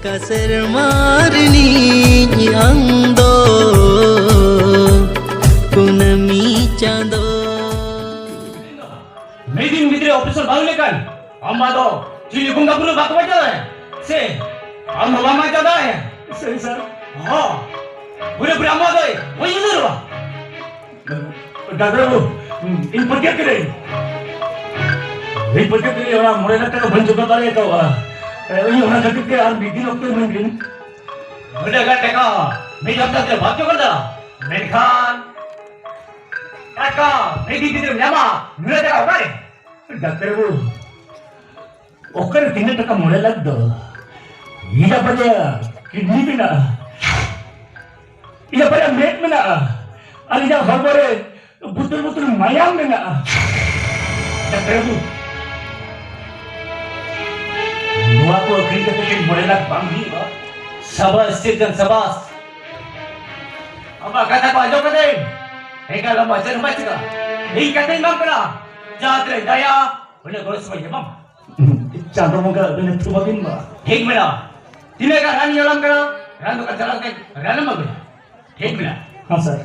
Kasar marni ando kunami chando. Meeting midre officer bangle kan. Amma do chili bunga puru baat baja hai. Se amma mama jada hai. सही sir Ha. Pure pure amma do. Woi idhar wa. Doctor बाबू इन पर क्या करें इन पर क्या करें और मोरे लगता है बन चुका था ये तो ये होना करके के यार बिगी लोग तो मैं दिन Udah kan teka. Mei jab tak baat kyo karta. Mei khan. Teka. Mei di midre nyama. Mule teka hoga re. Doctor बाबू ओकर 3 टका मोरे लग दो इला बजे किडनी में ना इला बजे मेट में ना अरे जा हरबरे बुतुल बुतुल मायाम में ना डॉक्टर बाबू नुआ को अखरी के पेट मोरे लग बांगी बा Sabas citizen sabas. Amma kata ko ajo kade. Eka lama jan macka. Ei kate mam kara. Jatre daya. Bole goros bhai mam. Chando मगा ने तुमगिन बा ठीक मिला. तिने का रानी alam kara. Ranu ka jalan ke ralam mag. ठीक मिला. हां सर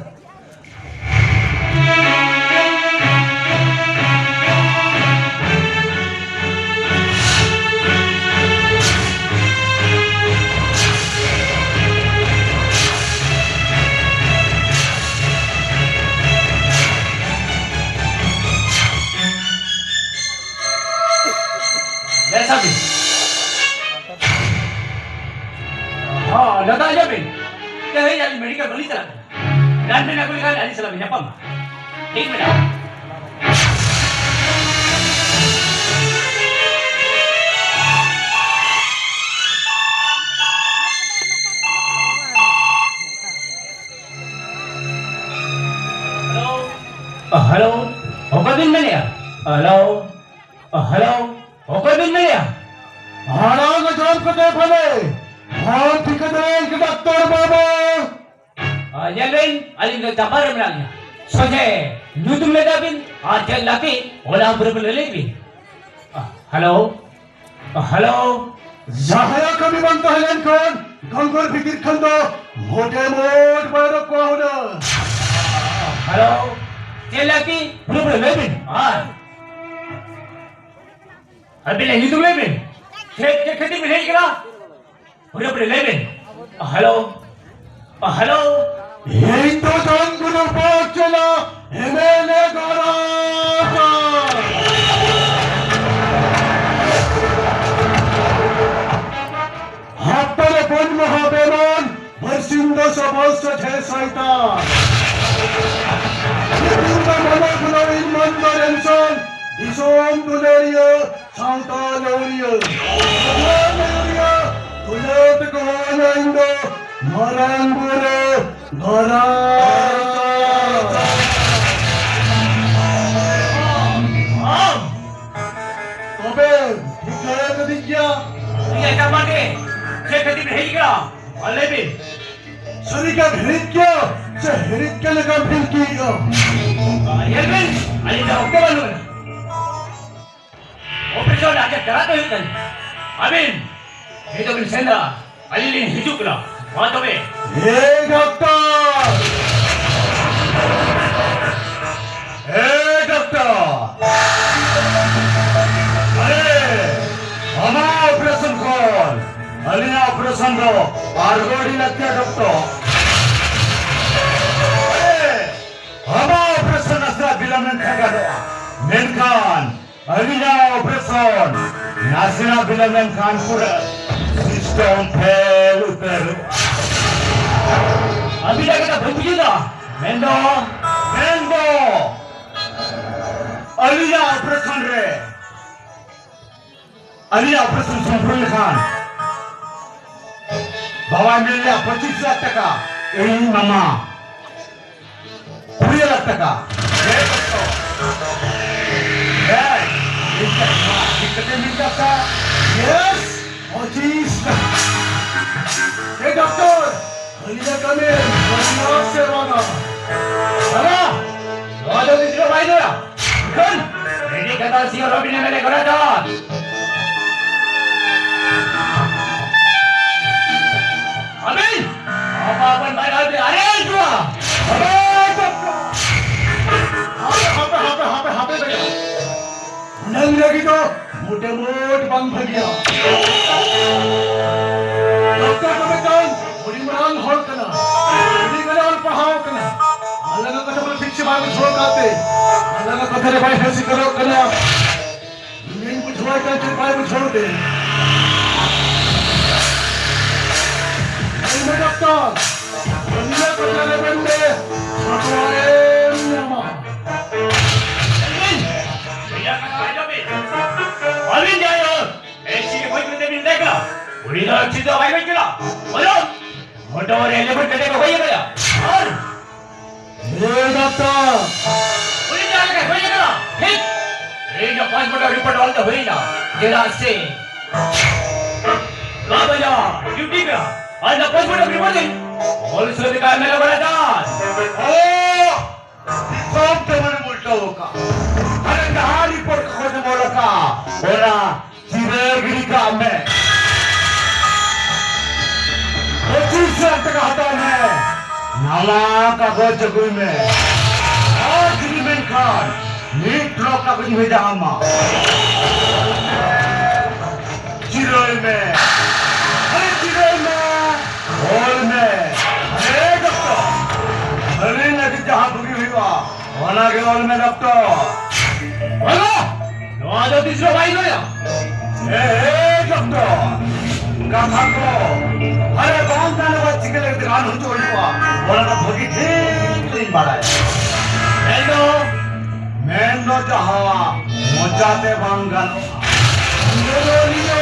जैसा भी. हाँ लगा aja भी. क्या है यार मेडिकल बली चला. Dan में ना कोई kan ali salam nyapa. ठीक मिला. हेलो होकर दिन में लिया हेलो हेलो होकर दिन में लिया हां गजब को दे भले हां ठीक है कि डॉक्टर बाबू ये दिन अली ने जबर में लिया सोचे यूट्यूब में दाबिन आज जल लाके ओला बरबल ले भी हेलो हेलो जहाया कभी बनता है कौन गंगोर फिकिर खंदो मोटे मोट बारो को होना हेलो जल लाके बरबल ले भी हां अभी नहीं तुम ले भी खेत के खेती में नहीं करा बरबल ले भी हेलो हेलो ये तो जंगल पहुंच चला एमएलए गरा हापले बन महाबेमान बरसिंदा सबस है शैतान ये पूरा मना गुलाइन मंदर इंसान इsoom दुलेरिया सांता लोरिया लोरिया तुझे तो कहाना इंदो मरंगुरे गरा अबे ठीक है तो दिखिया ये क्या माने खेत खेती में नहीं करा अल्ले भी सरी का भेद क्या से हेरित के लगा फिर किया ये भी अली जा ओके वालों ऑपरेशन आके कराते हैं कल अबिन ये तो बिन सेंद्रा अली ने हिजुक ला वहाँ तो बे हे डॉक्टर अरे हमारा ऑपरेशन कॉल अलिया ऑपरेशन रो आरगोड़ी लगता डॉक्टर अरे हमारा ऑपरेशन असला बिलमन खागा दो मेनखान अलिया ऑपरेशन नासिरा बिलमन खान पूरा सिस्टम फेल उतर अभी जाके तो भूल ना मेंदो अलिया ऑपरेशन रे अलिया ऑपरेशन संपूर्ण खान बाबा मिलने 25,00,000 टका यही मामा 20,00,000 टका कितने मिल जाता यस 25 हे डॉक्टर अलिया कमे बढ़िया सेवाना Sana, ada di sini apa itu ya? Kan, ini kata si Robin yang ada kerajaan. Amin! Apa-apa bayar अरे जुआ अबे हापे भैया नंग लगी तो मोटे मोट बंद भर गया डॉक्टर को बताऊं बड़ी मरान हॉल करना बड़ी गले और पहाड़ करना अलग अलग कदम फिक्स मार के छोड़ आते अलग अलग कदम भाई ऐसे करो करना इन को छोड़ कर चल पाए को छोड़ दे नहीं डॉक्टर बंदे को चले बंदे छोड़े नियमा Alvin jayo. Esi koi bende bin dekla. Uri da chido bhai bhai kila. Bolo. Moto और एलिफेंट कटे को होइए गया. और ये डॉक्टर uri जाल के होइए गया. ठीक. ये जो 5 मिनट रिपोर्ट वाला होई ना. जरा से. ला बजा. ड्यूटी का. आज ना 5 मिनट रिपोर्ट दे. और से दिखा मेरा बड़ा जान. ओ सब तेरे उल्टा होगा अरे कहाँ रिपोर्ट खोज बोलो का बोला चिरेगिरी का मैं 25 लाख का हटा मैं नाला का गोच गुई में और जिमीन खान नीट लोग का कुछ भेजा हम चिरोई में अरे चिरोई में होल में अरे डॉक्टर अरे लगी जहाँ बुरी हुई होना के होल में डॉक्टर बोलो. No ada तीसरा भाई गया. डॉक्टर कहा को अरे कौन जाने वाला चिकन के दुकान हो चुकी हुआ बोला ना भोगी ठीक नहीं बड़ा है मैं नो चाहा मोचाते बांगन ये लिए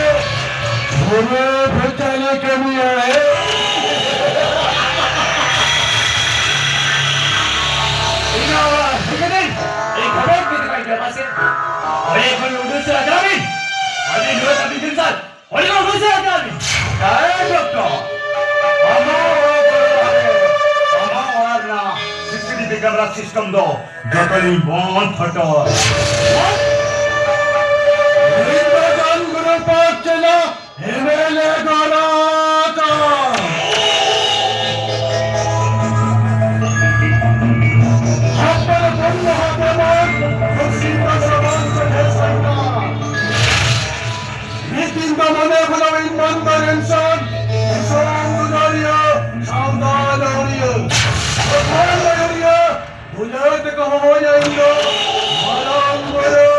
बोले बेचने के लिए है खबर भी दिखाई दे रहा है. अरे कोई उधर से आजा भी. अरे लो तभी दिन साल. अरे उधर से आजा भी. अरे डॉक्टर हमारा ना सीसीटीवी कैमरा सिस्टम दो जो तो नहीं बंद फटो इंद्रजान गुरु पास चला एमएलए गाना ईमानदार इंसान इंसान गुजारिया सावधान हो रही है कौन हो रही है मुझे तो कहो हो जाएंगे मराम बोलो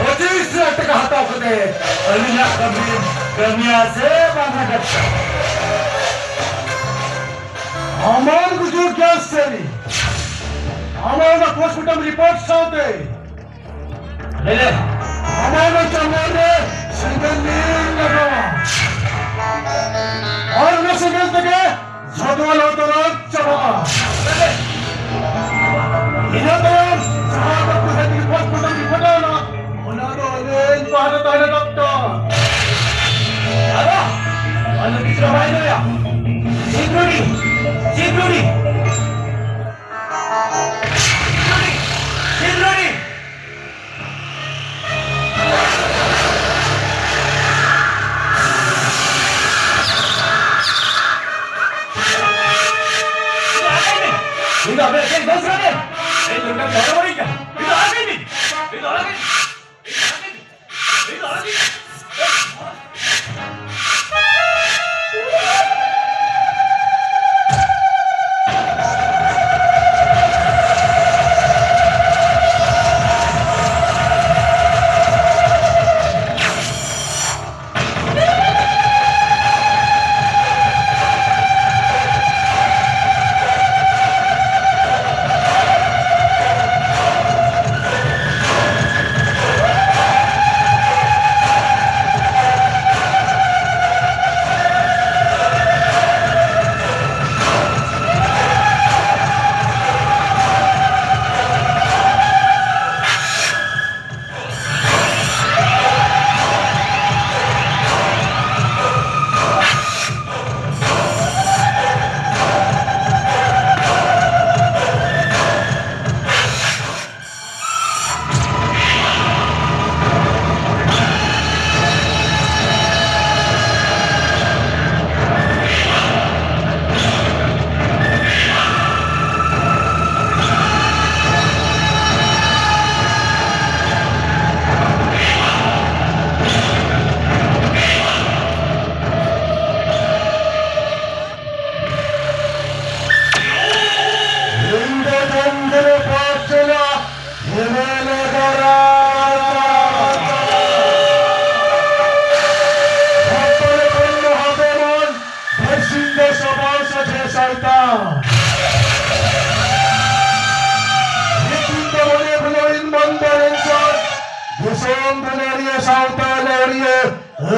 पच्चीस लाख का हाथा खुदे अलिया कमिया से बांधा करता हमारे गुजर क्या सेरी हमारा पोस्टमार्टम रिपोर्ट साथे ले ले. हमारे चमड़े सिंगल नील लगा और न सिंगल तके झटवाल होता रहा चबा इन्हें तो जहाँ तक कुछ है रिपोर्ट पटम रिपोर्ट है ना उन्हें तो अनेक भारत आने डॉक्टर आजा. आज तीसरा भाई गया. Security security security. Tidak boleh kayak bos kan? Itu kan cara mereka. Itu lagi nih. Itu lagi. Itu lagi.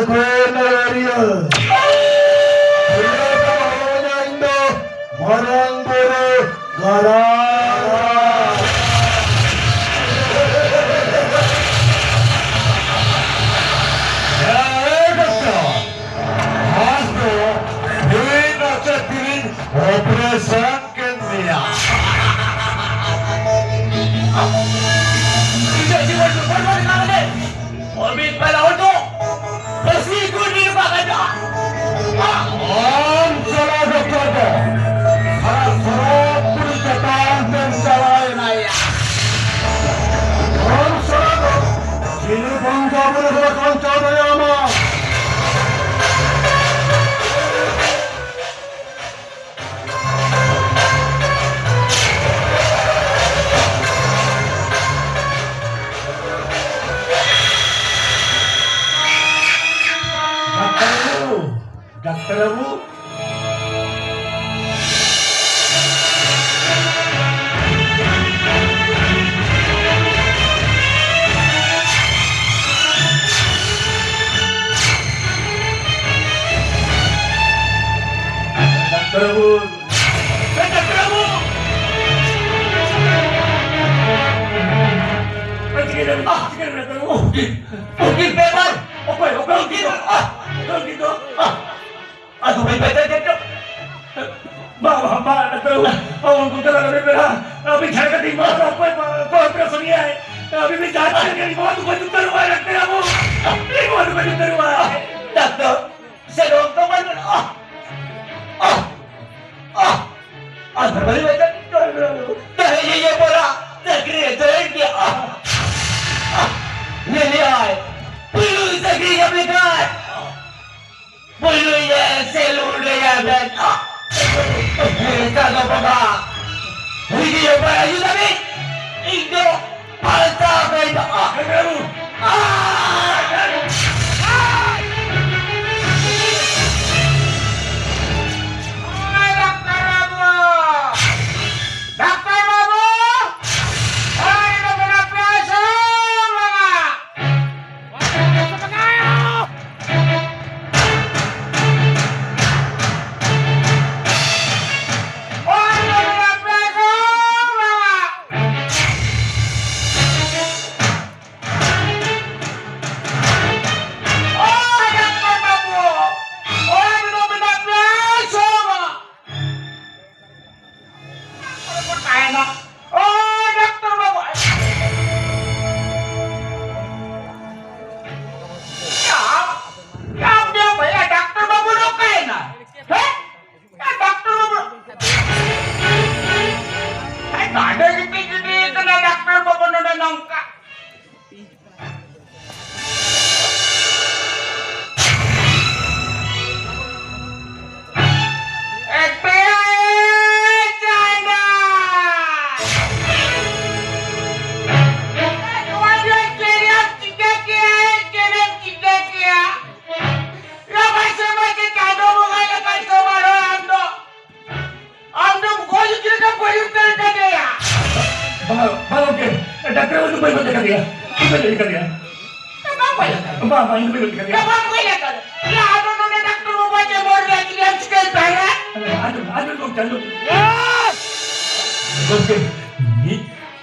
Konaria. Indo Marangore Gara. Operasi Kenya. Orbit pala auto. Pasiguro niyo ba kayo? Om Sala Doktor ko. Para sarap puri kataan dan salay na ya. Om Sala. Sino bang kabul sa kancha na yama? Dokter Abu. Dokter Abu. Dokter Abu. Mungkin bebas. Oke. Gitu. Aduh, baik dokter. Dokter, awang ko talaga bebera. Bicara ka di mo apa operasi ni ay. Bicara ka di mo tu dokter wa dokter mo. Di mo tu dokter wa. Dokter, saya dokter mana? Berbalik dokter. Dah ye bola. Terkena dia. Ni ay. Perlu sekali yang dekat. Boleh ya selur dia ben. Kalau bapa, ini apa ayu tapi itu palta beda.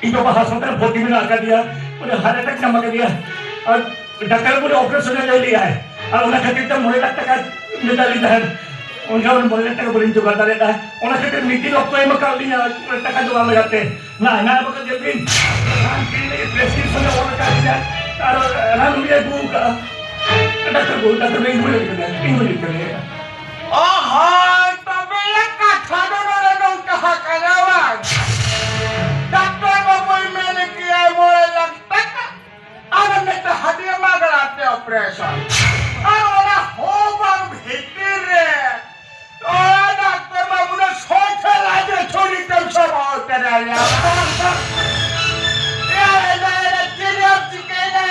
Itu bahasa terus बहुत दिन लगा दिया उन्हें heart attack नमक दिया और डॉक्टर बोले ऑपरेशन ले लिया है और उन्हें कहते थे मुझे लगता है निकाल लिया है उनका उन्हें बोले लगता है बोले जो करता रहता है उन्हें कहते मीटिंग ऑफ टाइम कर लिया टका जो आने जाते ना बोले जल्दी राम के लिए प्रेस्क्रिप्शन और कर दिया और राम भी बुक डॉक्टर में इंग्लिश कर दिया तबे एक कथा दोनों कहा करावा डॉक्टर बाबू मैंने किया मुझे लगता है अरे मैं तो हड्डियां मगलाते ऑपरेशन और हो बंग भीतर रे डॉक्टर बाबू ने सोचा लाजे छोड़ी कम सब होते रहे यार चिड़िया चिकेना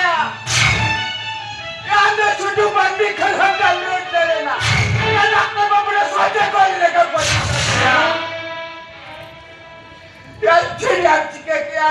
यार तो छुट्टी बंदी खत्म कर लूट चलेना डॉक्टर बाबू ने सोचा कोई लेकर पड़ी चिड़िया चिके क्या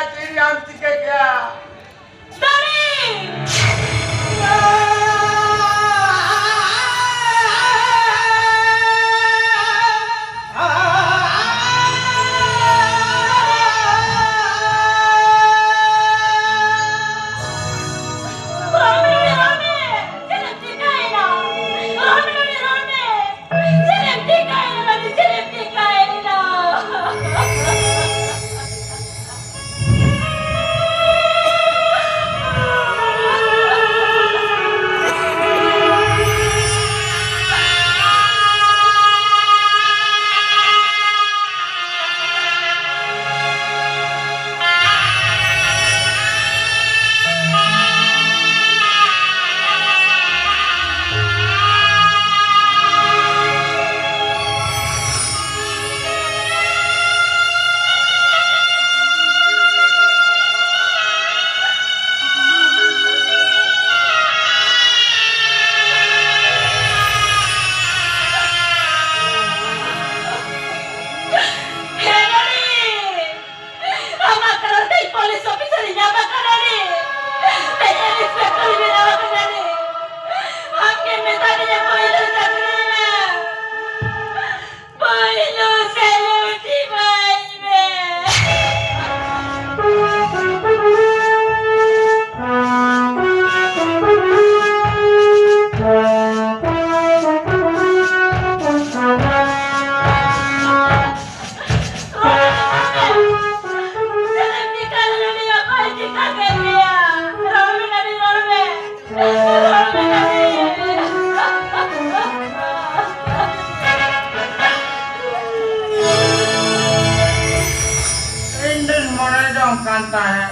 जानता है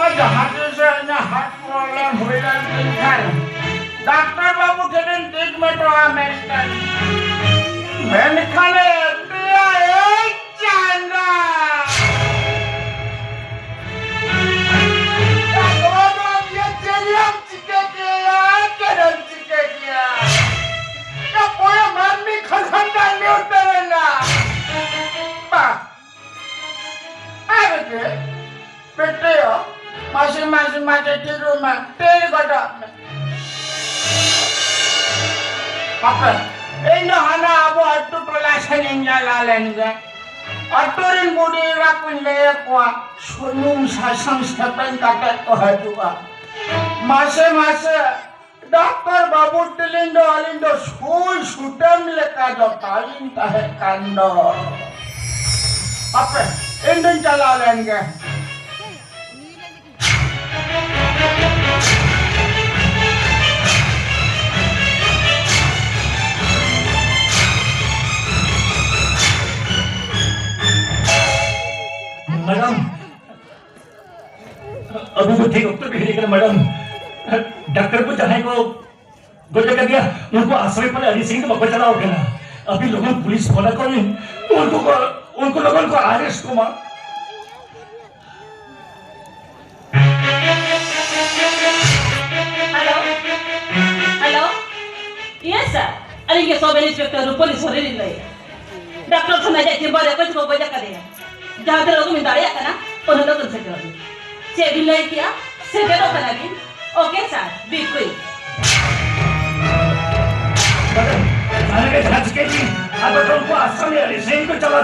आज हाथ से ना हाथ प्रॉब्लम हो रहा है डॉक्टर बाबू के दिन ट्रीटमेंट हो अमेरिकन मैंने खाने दिया एक चांदा ये चलियम चिके किया केरल चिके किया क्या कोई मम्मी खजाना नहीं उतरेगा बा अरे बेटे हो मासी टीरू में तेरी गटा पापा इन हना अब अट्टू टोला से निंजा ला लेंगे अट्टूरिन बुढ़ी राकुन ले कुआ सुनुम सासंग स्टेपन काटे को हटुआ मासे डॉक्टर बाबू टिलिंडो अलिंडो स्कूल शूटम लेका जो तालिन ताहे कांडो पापा इन दिन चला लेंगे मैडम अभी तो ठीक डॉक्टर भी लेकर मैडम डॉक्टर को चाहे को गोले कर दिया उनको आश्रय पर हरी सिंह को बचा हो गया अभी लोगों पुलिस फोन कर उनको लोगों को अरेस्ट को मार हेलो यस सर अरे ये सब इंस्पेक्टर पुलिस हो रही है डॉक्टर समझ जाए कि बड़े कुछ को बजा करे जहाँ लोग में दाड़िया का ना उन्होंने लोग से कर दिया भी नहीं किया सेटे तो करा भी ओके सर बी क्विक अरे के जांच के जी अब तो उनको आश्रम में रिसेंट को चला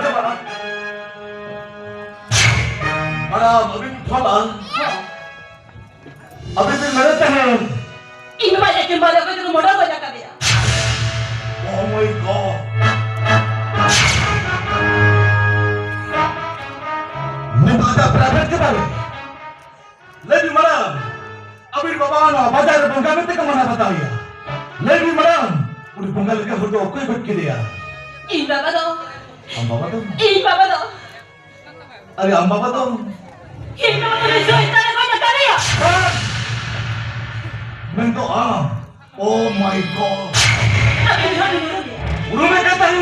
मैडम अभी भी मेरे हैं इन वाले के बड़े को मोड़ा बजा कर दिया ओह माय गॉड प्राइवेट के बारे लेकिन मैडम अभी बाबा ना बाजार बंगा में तक मना बताइए लेकिन मैडम पूरी बंगा लेके फोटो कोई बैठ के दिया इन बाबा दो अरे हम बाबा तो इन बाबा तो जो इतना बजा कर दिया मैं तो ओह माय गॉड अभी उन्होंने में कहता ही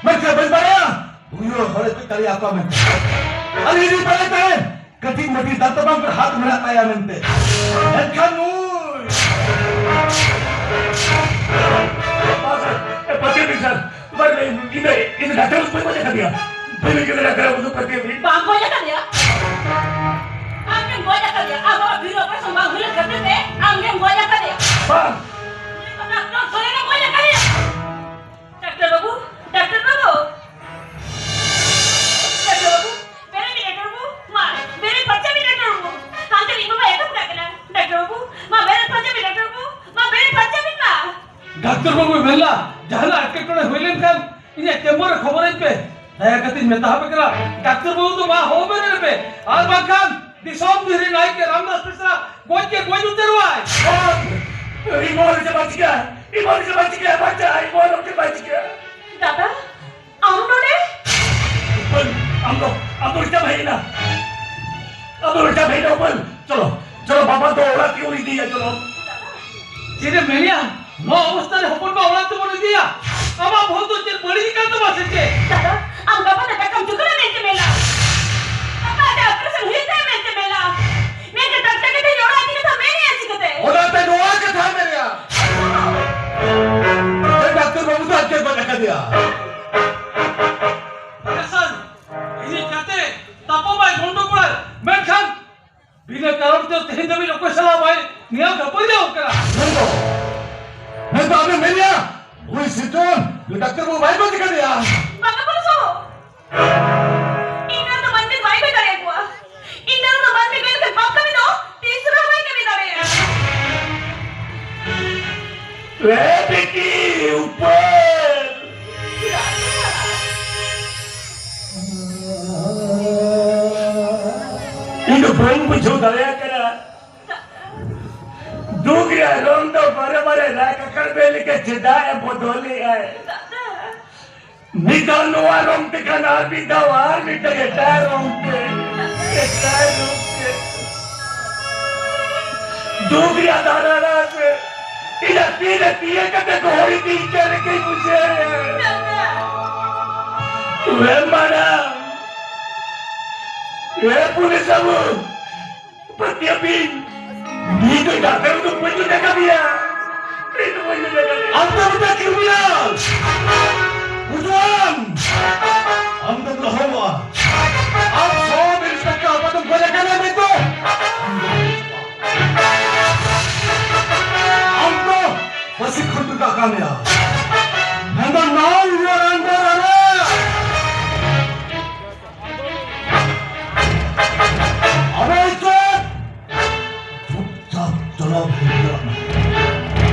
मैं क्या बन पाया दुनिया हरे पे करी आपका मैं अरे ये पहले कहे कटी मटी दांतों पर हाथ मिलाता है मनते नूर पति भी सर पर इन डॉक्टर उसको बजा कर दिया पहले के डॉक्टर उसको पति भी बाप बजा कर दिया हमने बजा कर दिया अब आप वीडियो पर संभाल मिल करते थे हमने बजा कर दिया बाप डॉक्टर सोने ने बजा कर दिया डॉक्टर बाबू मेरे बच्चे भी डॉक्टर बाबू अंकल इन बाबा एकदम डॉक्टर बाबू मां मेरे बच्चे भी ना डॉक्टर बाबू भेला जहला अटके कोने होइलेन kan ini temor खबर पे दया कति मेता पे करा डॉक्टर बाबू तो मा हो मेरे पे और बाकान दिसोम बिरे नाई के रामदास मिश्रा गोज उतरवाय इमोल से बच गया बच्चा इमोल से बच गया दादा आउनोडे हम तो उल्टा भाई ना ऊपर चलो बाबा तो औलाद क्यों नहीं दिया चलो जेरे मेलिया नो अवस्था रे हपन का औलाद तो बोल दिया अब आप बहुत तो बड़ी निकल तो बस के दादा हम बाबा ने कम चुकरा नहीं के मेला पापा ने ऑपरेशन हुई थे मैं के मेला मैं के डॉक्टर के जोड़ा थी तो मैं नहीं अच्छी कहते औलाद पे दुआ का था मेरे ये डॉक्टर बाबू तो अटके को लगा दिया sir ini kate tapo bai gondo pura men khan bina karon to tehin dabi lokko sala bai niya gapo ja okara मैं तो आपने मिल लिया वो सिटोन ये डॉक्टर को भाई को दिखा दिया बाबा बोलो इन्ना तो मन में भाई बेटा रे हुआ इन्ना तो मन में गए बाप का भी दो तीसरा भाई का भी दो रे बेटी ऊपर इनको फोन पूछो दया करा दूगया रोंदो बरे राका करबेली के चिदाए बोधोली है निदानुआ रोंते कनार भी दवार भी टगे टायर रोंते Saya Dugri anak-anak tidak kategori tinggal ke ibu saya. Tuhan mana? Pulis kamu. Pertiapin. Itu datang untuk menjaga dia. Itu menjaga dia. Anda bukan kriminal. Tuan. Anda berhawa. आप सौ इंस्पेक्टर apa तुम बोले क्या नाम itu? Anda masih kuntuka kami ya. Anda now you are under arrest. Apa itu? Cupcap jawab hidup.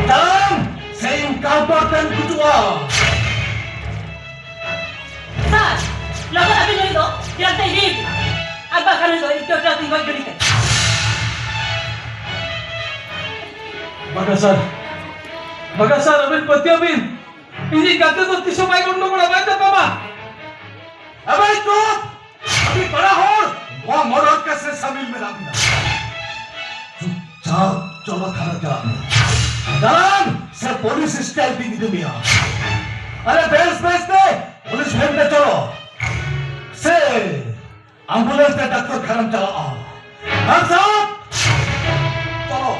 Dalam saya kabarkan kedua. Sir, lakukan apa yang itu? Yang saya ini, apa kan itu? Itu sudah tinggal berikan. Bagasar, abin Patiabin. Ini kata tu tisu baik untuk melawan apa mah? Apa itu? Kami bड़ा हो वहाँ मरद कैसे शामिल में रखना चुपचाप चलो खाना चलाना dalam से पुलिस स्टाइल भी नहीं दुनिया अरे बेल्स बेचते पुलिस वैन में चलो से एम्बुलेंस में डॉक्टर खरम चला आओ हाँ साहब चलो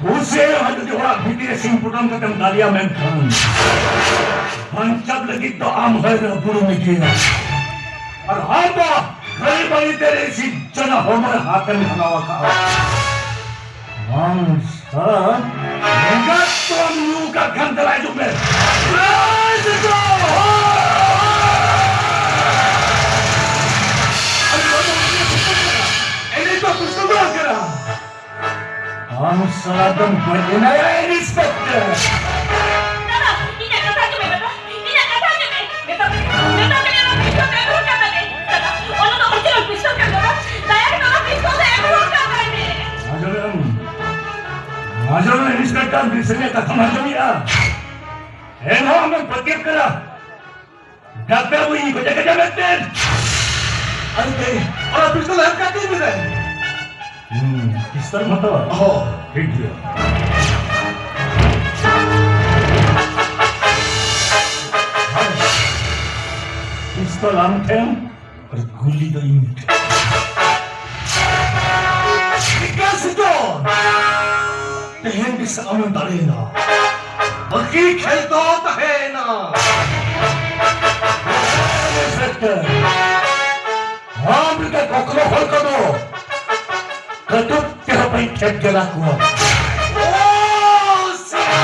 Usia ada di orang bitir simpulan ke Dalia Menkan. Pancap lagi to am hai na buru mikir. और हम तो कई बड़ी तेरे सी जना हमारे हाथ में हलावा का हम सब नगद तो न्यू का गंदलाई जो में let's go ini तो कुछ तो बात करा हम सलादम बने ना inspector Nana, ini kata je beta. Ini kata je beta. Beta kena nak pistol saya beruk kata ni. Nana, orang nak macam pistol kan beta. Saya kena pistol saya beruk kata ni. Majalah inspector बिसने कथा मालूमिया एनो हमें प्रतिप करा डॉक्टर वो ही बजा के बैठते अरे और पिस्तौल है क्या नहीं मिला पिस्तौल मतलब हो ठीक है पिस्तौल आमथें और गोली तो emit Dikasih dong. Tehen bisa aman tarena. Bagi khelto tahena. Inspector हम का कोकरो खोल करो कटुक के पे ठेक गला को Oh, sir.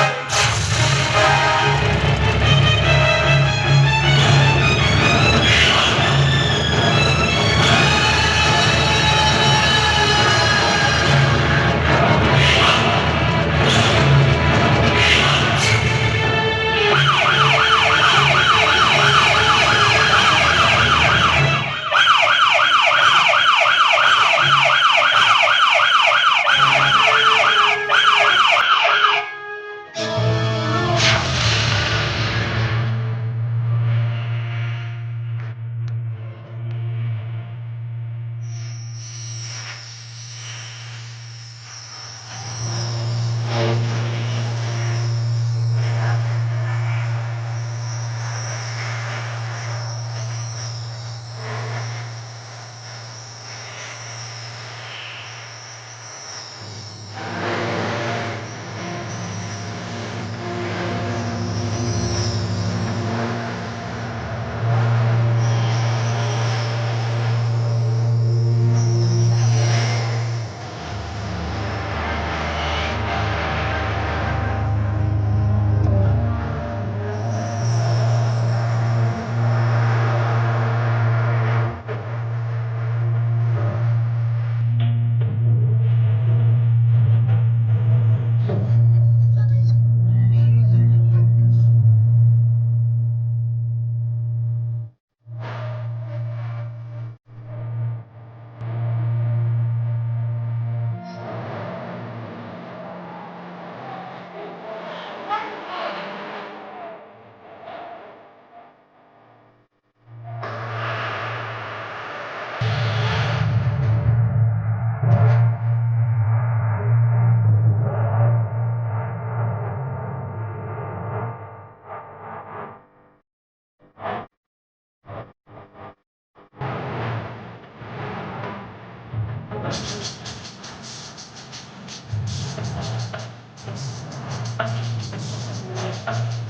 ᱦᱮᱸ